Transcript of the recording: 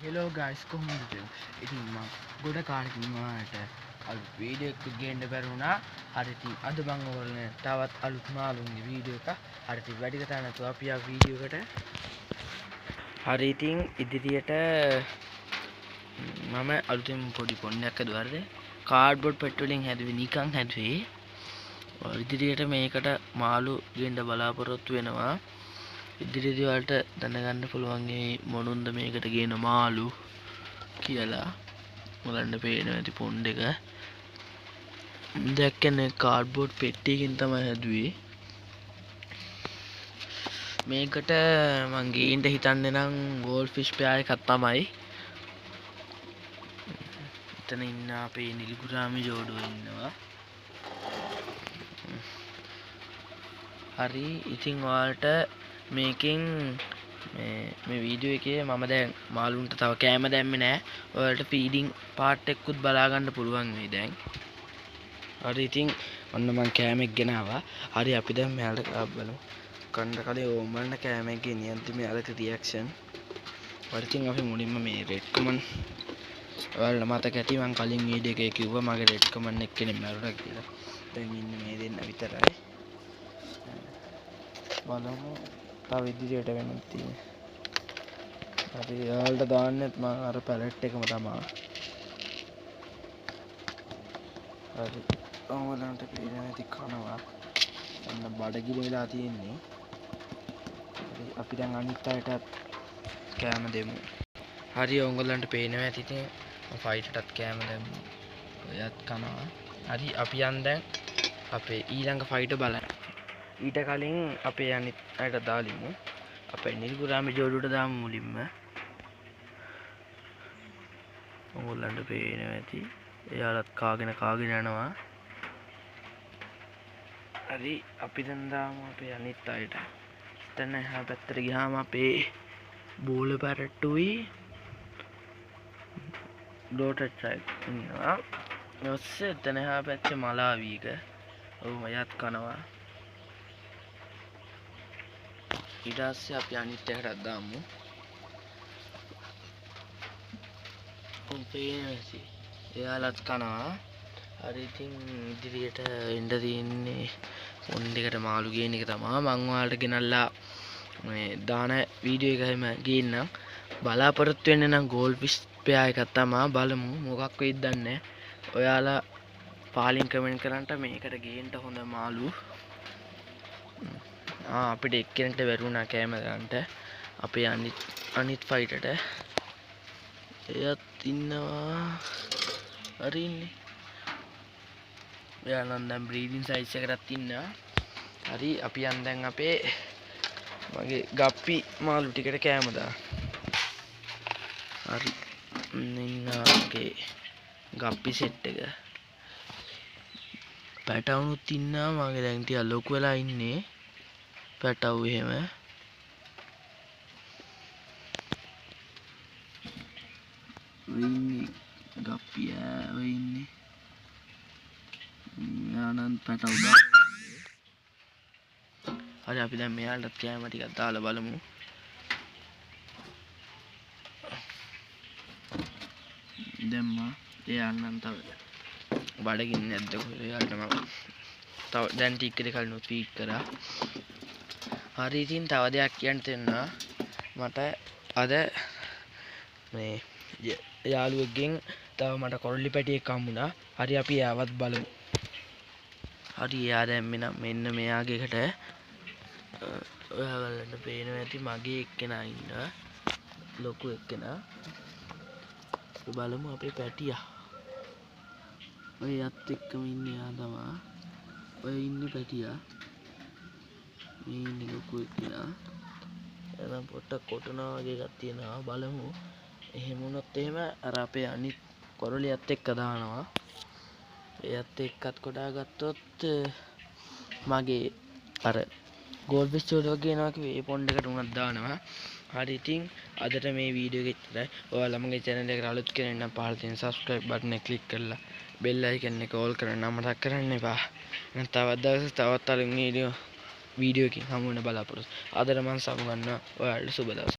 Hello guys, කොහොමද? ඉතින් මම ගොඩ කාලෙකින් ඔයාලට අලුත් වීඩියෝ එකක් ගේන්න බැරි වුණා. හරි ඉතින් අද මම ඔයාලට තවත් අලුත් මාළුන්ගේ වීඩියෝ එකක්. හරි ඉතින් වැඩි කතා නැතුව අපි ආ වීඩියෝ එකට. හරි ඉතින් ඉදිරියට මම අලුතෙන් පොඩි පොන්නයක් හදුවා. හරිද? කාඩ්බෝඩ් පෙට්ටි වලින් හැදුවේ නිකන් හැදුවේ. ඉදිරියට මේකට මාළු ගේන්න බලාපොරොත්තු වෙනවා. ඉදිරියේදී වලට දැනගන්න පුළුවන් මේ මොනුන්ද මේකට ගේන මාළු කියලා. ඔයගලන්ට පේනවා ඇති පොන්ඩ් එක. දැක්කනේ කාඩ්බෝඩ් පෙට්ටියකින් තමයි හැදුවේ. මේකට මං ගේන්න හිතන්නේ නම් ගෝල්ඩ් ෆිෂ් පෙයාර් එකක් තමයි. එතන ඉන්න අපේ නිල්ගුරාමි ජෝඩුව ඉන්නවා. හරි ඉතින් ඔයාලට මේකෙන් මේ වීඩියෝ එකේ මම දැන් මාළුන්ට තව කෑම දැම්මේ නැහැ. ඔයාලට ෆීඩින් පාර්ට් එකකුත් බලා ගන්න පුළුවන් වෙයි දැන්. හරි ඉතින් ඔන්න මම කෑමක් ගෙනාවා. හරි අපි දැන් මෙයාලට බලමු. කන්න කලින් ඕමන්න කෑමක් ගෙනියන්ති මෙයාලට රියැක්ෂන්. හරි ඉතින් අපි මුලින්ම මේ රෙඩ් කමන් ඔයාලට මතක ඇති මම කලින් වීඩියෝ එකේ කිව්වා මගේ රෙඩ් කමන් එක්කෙනෙක් මැරුණා කියලා. දැන් ඉන්නේ මේ දෙන්න විතරයි. බලමු තව ඉදිරියට වෙනත් තියෙනවා. හරි ඔයාලට දාන්නෙත් මම අර පැලට් එකම තමයි. හරි ඔයාලන්ට පේනවා ඇති කනවා. අන්න බඩගිනි වෙලා තියෙන්නේ. හරි අපි දැන් අනිත් අයටත් කෑම දෙමු. හරි ඔයගොල්ලන්ට පේනවා ඇති ඉතින් ෆයිටටත් කෑම දෙමු. ඔයත් කනවා. හරි අපි යන් දැන් අපේ ඊළඟ ෆයිට බලන්න. ඊට කලින් අපේ අනිත් අයට දාලිමු. අපේ නිල්ගුරාමි ජෝඩුවට දාමු මුලින්ම. ඔයගොල්ලන්ට පේනවා ඇති. එයාලත් කාගෙන යනවා. හරි අපි දැන් දාමු අපේ අනිත් අයට. එතන එහා පැත්තට ගියාම අපේ බෝල පැරට්ටුයි ඩෝටර් ට්‍රයිබ් ඉන්නවා. ඊස්සේ එතන එහා පැත්තේ මලාවීක. ඔව් එයාත් කනවා. ඊට පස්සේ අපි අනිත් එකටත් දාමු. පේනවාසි. එයාලත් කනවා. හරි ඉතින් ඉදිරියට එන්න තියෙන්නේ පොන්ඩ් එකට මාළු ගේන එක තමයි. මම ඔයාලට ගෙනල්ලා මේ දාන වීඩියෝ එක හැම ගේන්නම්. බලාපොරොත්තු වෙන්නේ නම් ගෝල්ඩ් ෆිෂ් පෙයාර් එකක් තමයි. බලමු මොකක් වෙයිද දන්නේ නැහැ. ඔයාලා පාලින් කමෙන්ට් කරන්න මේකට ගේන්න හොඳ මාළු. අපිට එක්කෙනෙක්ට වැරුණා කෑම ගන්නට. අපේ අනිත් ෆයිටට එයත් ඉන්නවා. හරි ඉන්නේ. එයා නම් දැන් බ්‍රීදින් සයිස් එකකටත් ඉන්නවා. හරි අපි යන් දැන් අපේ මගේ ගප්පි මාළු ටිකට කෑම දාන්න. හරි ඉන්නාගේ ගප්පි සෙට් එක. පැටවුනුත් ඉන්නවා. මගේ දැන් ටික ලොකු වෙලා ඉන්නේ. පැටව් එහෙම වෙන්නේ ගප්පිය වෙන්නේ ආනන්ද පැටව් දා. හරි අපි දැන් මෙයාලට කෑම ටිකක් දාලා බලමු. දැම්මා. එයා නම් තව බඩගින්න නැද්ද කොහෙද එයාලට මම තව දැන් ටික කලින් ෆීඩ් කරා. හරි ඉතින් තව දෙයක් කියන්න තියෙනවා මට. අද මේ යාළුවෙක්ගෙන් තව මට කොරළි පැටියෙක් හම්බුණා. හරි අපි එයාවත් බලමු. හරි එයා දැන් මෙන්න මෙයාගේ එකට ඔයාලට පේනවා ඇති මගේ එක්කෙනා ඉන්නවා. ලොකු එක්කෙනා. බලමු අපේ පැටියා. ඔයත් එක්කම ඉන්නේ එයා තමයි. ඔය ඉන්නේ පැටියා. මේ ඉන්නේ ලොකු එක්කෙනා. එනම් පොට්ටක් කොටනවා වගේ එකක් තියෙනවා. බලමු. එහෙම වුණොත් එහෙම අර අපේ අනිත් කොරළියත් එක්ක දානවා. එයත් එක්කත් කොටා ගත්තොත් මගේ අර ගෝල්ඩ් ෆිෂ් වල ගේනවා කිව්වේ ඒ පොන්ඩ් එකට උනත් දානවා. හරි ඉතින් අදට මේ වීඩියෝ එක ඉතරයි. ඔයාලා මගේ channel එකට අලුත් කෙනෙක් නම් පහළ තියෙන subscribe button එක click කරලා bell icon එක all කරන්න අමතක කරන්න එපා. එහෙනම් තවත් දවසක තවත් අලුත් වීඩියෝ එකකින් හමු වෙන බලාපොරොත්තු. අදට මම සමු ගන්නවා. ඔයාලට සුබ දවසක්.